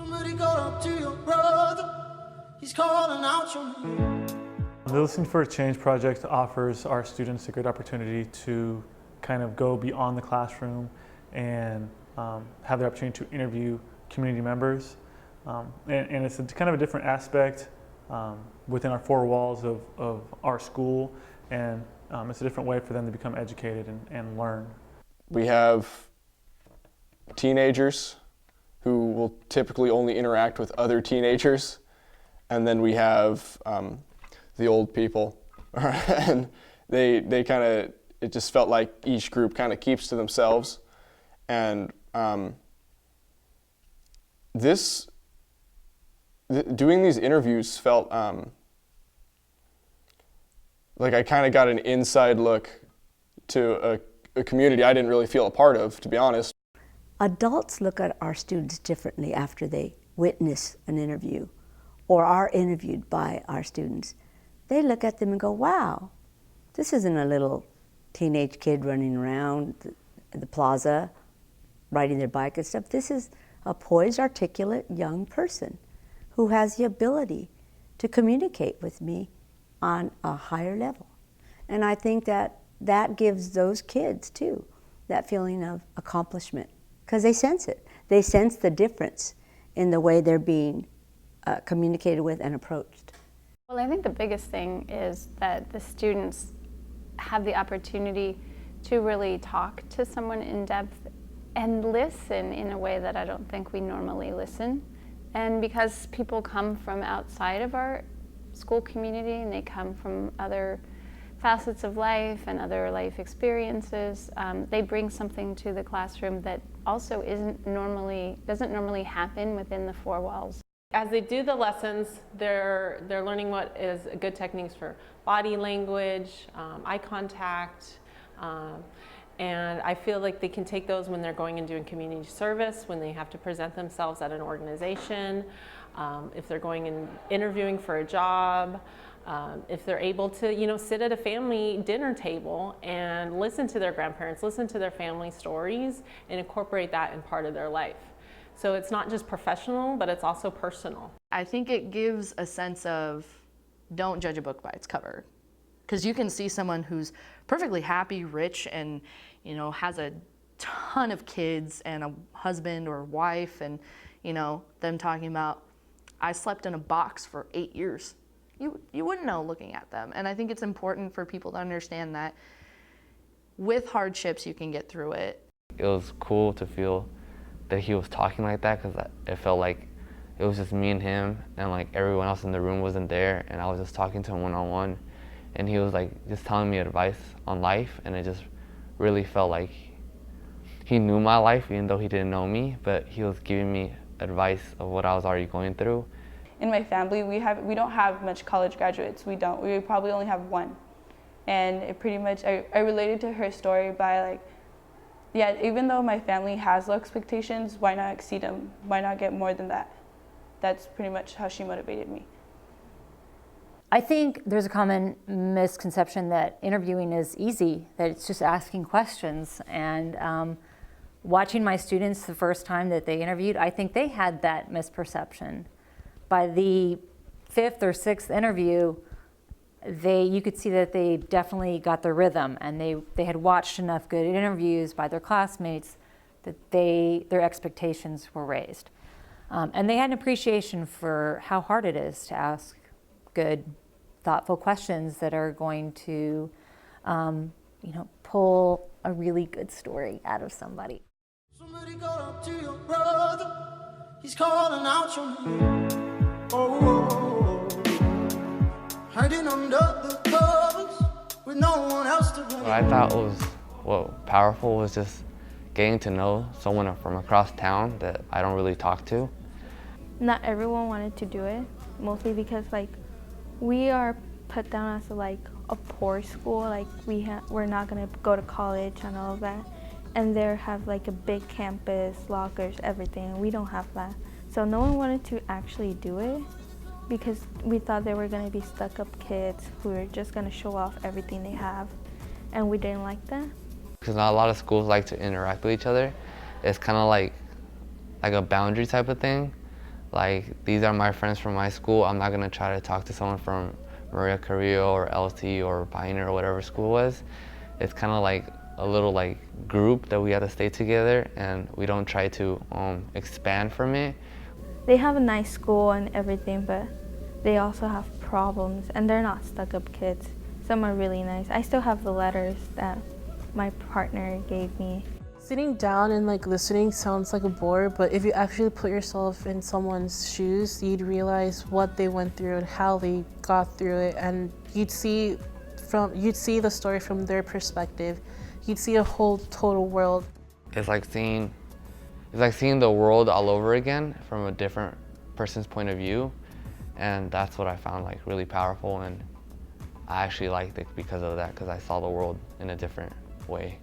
Somebody got up to your brother. He's calling out your name. The Listen for a Change project offers our students a great opportunity to kind of go beyond the classroom and have the opportunity to interview community members. And it's kind of a different aspect within our four walls of our school, and it's a different way for them to become educated and learn. We have teenagers who will typically only interact with other teenagers, and then we have the old people. And they kind of, it just felt like each group kind of keeps to themselves. And doing these interviews felt like I kind of got an inside look to a community I didn't really feel a part of, to be honest. Adults look at our students differently after they witness an interview or are interviewed by our students. They look at them and go, wow, this isn't a little teenage kid running around the plaza riding their bike and stuff. This is a poised, articulate young person who has the ability to communicate with me on a higher level. And I think that gives those kids, too, that feeling of accomplishment, because they sense it. They sense the difference in the way they're being communicated with and approached. Well, I think the biggest thing is that the students have the opportunity to really talk to someone in depth and listen in a way that I don't think we normally listen. And because people come from outside of our school community and they come from other facets of life and other life experiences, they bring something to the classroom that also doesn't normally happen within the four walls. As they do the lessons, they're learning what is good techniques for body language, eye contact, and I feel like they can take those when they're going and doing community service, when they have to present themselves at an organization, if they're going and interviewing for a job, if they're able to, sit at a family dinner table and listen to their grandparents, listen to their family stories, and incorporate that in part of their life. So it's not just professional, but it's also personal. I think it gives a sense of don't judge a book by its cover. Because you can see someone who's perfectly happy, rich, and has a ton of kids and a husband or wife, and them talking about, I slept in a box for 8 years. You wouldn't know looking at them. And I think it's important for people to understand that with hardships you can get through it. It was cool to feel that he was talking like that, because it felt like it was just me and him, and like everyone else in the room wasn't there, and I was just talking to him one-on-one, and he was like just telling me advice on life, and it just really felt like he knew my life even though he didn't know me, but he was giving me advice of what I was already going through. In my family, we don't have much college graduates. We probably only have one. And it pretty much, I related to her story by even though my family has low expectations, why not exceed them? Why not get more than that? That's pretty much how she motivated me. I think there's a common misconception that interviewing is easy, that it's just asking questions. And watching my students the first time that they interviewed, I think they had that misperception. By the fifth or sixth interview, you could see that they definitely got the rhythm, and they had watched enough good interviews by their classmates that their expectations were raised. And they had an appreciation for how hard it is to ask good, thoughtful questions that are going to pull a really good story out of somebody. Somebody got up to your brother. He's calling out your name. Oh, hiding under the covers with no one else to blame. What I thought was powerful was just getting to know someone from across town that I don't really talk to. Not everyone wanted to do it, mostly because we are put down as a poor school, we're not gonna go to college and all of that. And they have a big campus, lockers, everything. We don't have that. So no one wanted to actually do it because we thought they were gonna be stuck-up kids who were just gonna show off everything they have. And we didn't like that. Because not a lot of schools like to interact with each other. It's kind of like a boundary type of thing. like, these are my friends from my school. I'm not gonna try to talk to someone from Maria Carrillo or LT or Pioneer or whatever school was. It's kind of like a little like group that we had to stay together, and we don't try to expand from it. They have a nice school and everything, but they also have problems, and they're not stuck-up kids. Some are really nice. I still have the letters that my partner gave me. Sitting down and like listening sounds like a bore, but if you actually put yourself in someone's shoes, you'd realize what they went through and how they got through it, and you'd see the story from their perspective. You'd see a whole total world. It's like seeing the world all over again from a different person's point of view, and that's what I found like really powerful, and I actually liked it because of that, because I saw the world in a different way.